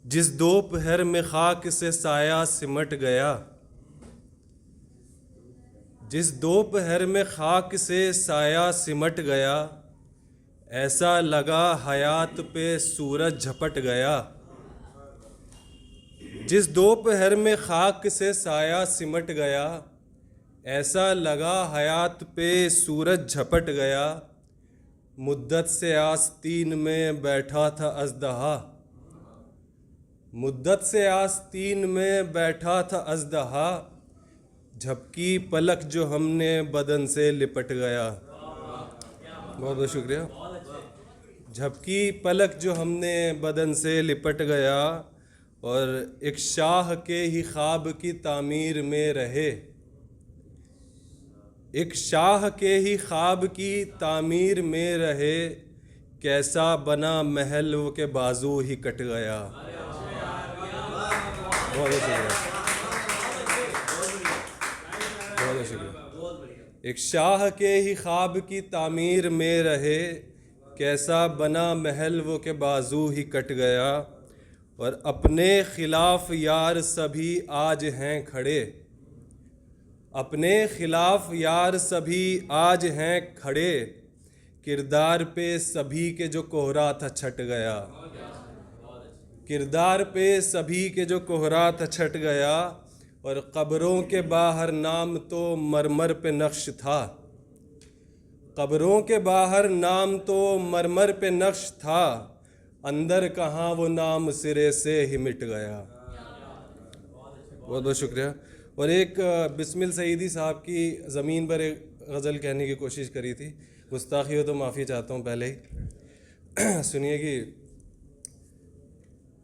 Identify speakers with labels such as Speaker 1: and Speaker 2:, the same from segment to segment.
Speaker 1: जिस दोपहर में खाक से साया सिमट गया, जिस दोपहर में खाक से साया सिमट गया, ऐसा लगा हयात पे सूरज झपट गया। जिस दोपहर में खाक से साया सिमट गया, ऐसा लगा हयात पे सूरज झपट गया। मुद्दत से आस्तीन में बैठा था अज़दहा, मुद्दत से आस्तीन में बैठा था अज़दहा, झपकी पलक जो हमने बदन से लिपट गया। बहुत बहुत शुक्रिया। झपकी पलक जो हमने बदन से लिपट गया और एक शाह के ही ख्वाब की तामीर में रहे, एक शाह के ही ख्वाब की तामीर में रहे, कैसा बना महल वो के बाजू ही कट गया। बहुत शुक्रिया, बहुत शुक्रिया। एक शाह के ही ख्वाब की तामीर में रहे, कैसा बना महल वो के बाजू ही कट गया। और अपने खिलाफ यार सभी आज हैं खड़े, अपने खिलाफ यार सभी आज हैं खड़े, किरदार पे सभी के जो कोहरा था छट गया। किरदार पे सभी के जो कोहरा था छट गया। और कब्रों के बाहर नाम तो मरमर पे नक्श था, कब्रों के बाहर नाम तो मरमर पे नक्श था, अंदर कहाँ वो नाम सिरे से ही मिट गया। बहुत बहुत शुक्रिया। और एक बिस्मिल सईदी साहब की ज़मीन पर एक गज़ल कहने की कोशिश करी थी, गुस्ताखी हो तो माफ़ी चाहता हूँ पहले ही। सुनिए कि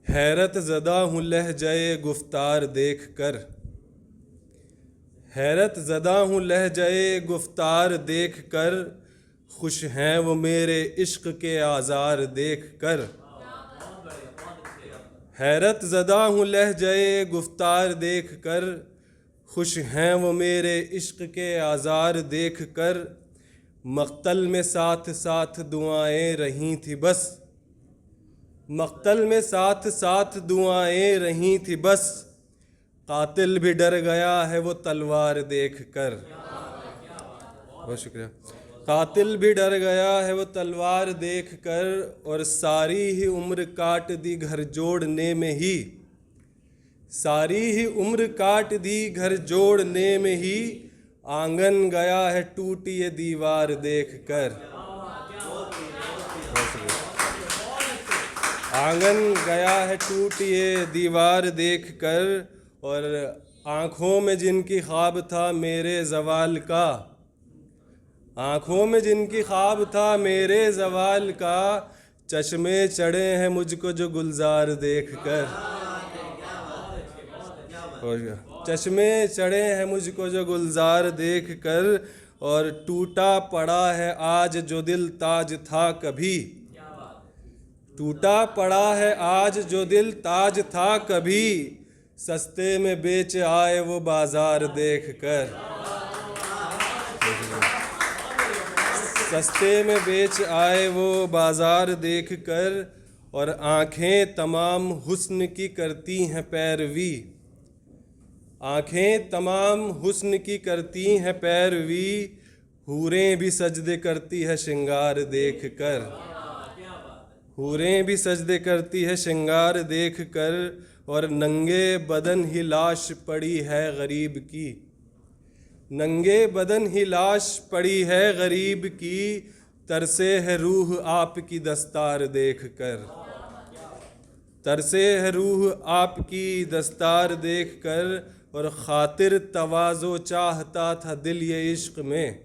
Speaker 1: हैरत ज़दा हूँ लहज़े गुफ्तार देख कर, हैरत ज़दा हूँ लहज़े गुफ्तार देख कर, खुश हैं वो मेरे इश्क के आज़ार देख कर। हैरत ज़दा हूँ लहज़े गुफ्तार देख कर, खुश हैं वो मेरे इश्क के आज़ार देख कर। मक़तल में साथ साथ दुआएं रही थी बस, मक़तल में साथ साथ दुआएं रही थी बस, कातिल भी डर गया है वो तलवार देख कर। बहुत शुक्रिया। कातिल भी डर गया है वो तलवार देख कर, और सारी ही उम्र काट दी घर जोड़ने में ही, सारी ही उम्र काट दी घर जोड़ने में ही, आंगन गया है टूटी ये दीवार देख कर। आंगन गया है टूटी ये दीवार देख कर। और आँखों में जिनकी ख्वाब था मेरे ज़वाल का, आँखों में जिनकी ख्वाब था मेरे ज़वाल का, चश्मे चढ़े हैं मुझको जो गुलजार देख कर। चश्मे चढ़े हैं मुझको जो गुलजार देख कर। और टूटा पड़ा है आज जो दिल ताज था कभी, टूटा पड़ा है आज जो दिल ताज था कभी, सस्ते में बेच आए वो बाजार देख कर। सस्ते में बेच आए वो बाजार देख कर। और आँखें तमाम हुस्न की करती हैं पैरवी, आँखें तमाम हुस्न की करती हैं पैरवी, हूरें भी सजदे करती है श्रृंगार देख कर, हूरें भी सजदे करती है श्रृंगार देख कर। और नंगे बदन ही लाश पड़ी है गरीब की, नंगे बदन ही लाश पड़ी है गरीब की, तरसे है रूह आपकी दस्तार देख कर, तरसे है रूह आपकी दस्तार देख कर। और खातिर तवाज़ो चाहता था दिल ये इश्क में,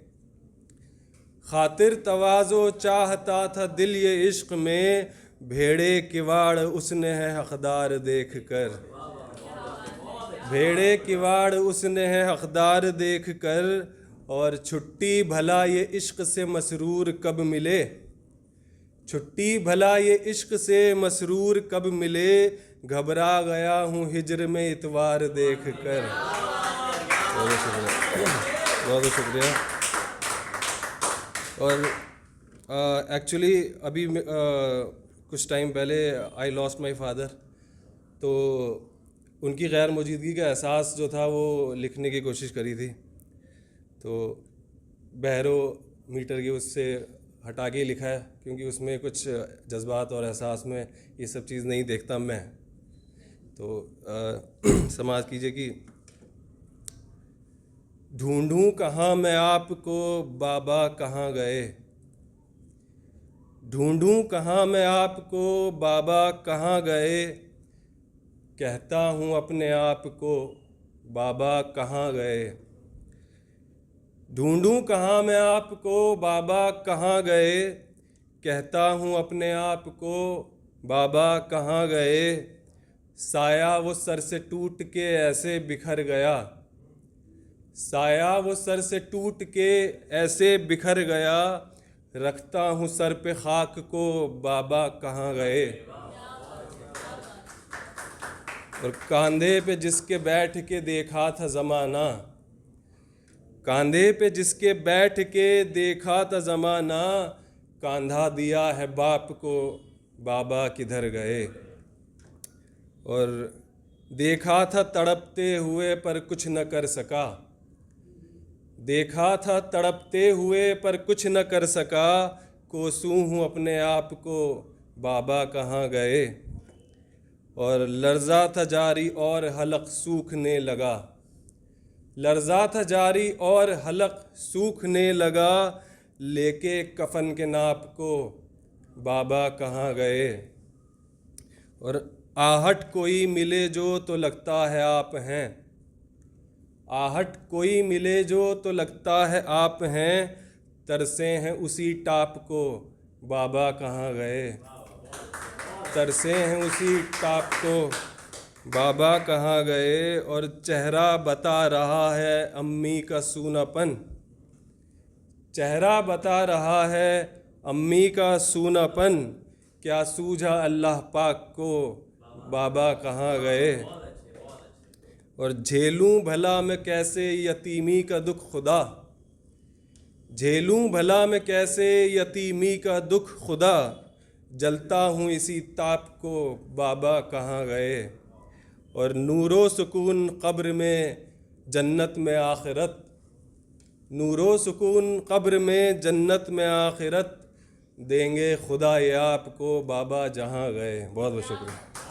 Speaker 1: खातिर तवाज़ो चाहता था दिल ये इश्क में, भेड़े किवाड़ उसने है हक़दार देख कर, भेड़े किवाड़ उसने है हक़दार देख कर। और छुट्टी भला ये इश्क से मसरूर कब मिले, छुट्टी भला ये इश्क से मसरूर कब मिले, घबरा गया हूँ हिज्र में इतवार देख कर। बहुत शुक्रिया, बहुत शुक्रिया। और एक्चुअली अभी कुछ टाइम पहले आई लॉस्ट माई फादर, तो उनकी गैर मौजूदगी का एहसास जो था वो लिखने की कोशिश करी थी। तो बहरो मीटर की उससे हटा के ही लिखा है, क्योंकि उसमें कुछ जज्बात और एहसास में ये सब चीज़ नहीं देखता मैं। तो समाज कीजिए कि ढूंढूं कहाँ मैं आपको बाबा कहाँ गए, ढूंढूं कहाँ मैं आपको बाबा कहाँ गए, कहता हूँ अपने आप को बाबा कहाँ गए, ढूंढूं कहाँ मैं आपको बाबा कहाँ गए, कहता हूँ अपने आप को बाबा कहाँ गए, साया वो सर से टूट के ऐसे बिखर गया, साया वो सर से टूट के ऐसे बिखर गया, रखता हूँ सर पे खाक को बाबा कहाँ गए। और कांधे पे जिसके बैठ के देखा था ज़माना, कांधे पे जिसके बैठ के देखा था ज़माना, कांधा दिया है बाप को बाबा किधर गए। और देखा था तड़पते हुए पर कुछ न कर सका, देखा था तड़पते हुए पर कुछ न कर सका, कोसू हूँ अपने आप को बाबा कहाँ गए। और लर्जा था जारी और हलक सूखने लगा, लर्जा था जारी और हलक सूखने लगा, लेके कफन के नाप को बाबा कहाँ गए। और आहट कोई मिले जो तो लगता है आप हैं, आहट कोई मिले जो तो लगता है आप हैं, तरसे हैं उसी टाप को बाबा कहाँ गए, तरसे हैं उसी टाप को बाबा कहाँ गए। और चेहरा बता रहा है अम्मी का सूनापन, चेहरा बता रहा है अम्मी का सूनापन, क्या सूझा अल्लाह पाक को बाबा कहाँ गए। और झेलूं भला मैं कैसे यतीमी का दुख खुदा, झेलूं भला मैं कैसे यतीमी का दुख खुदा, जलता हूँ इसी ताप को बाबा कहाँ गए। और नूरो सुकून कब्र में जन्नत में आखिरत, नूरो सुकून कब्र में जन्नत में आखिरत, देंगे खुदा ये आपको बाबा जहाँ गए। बहुत बहुत शुक्रिया।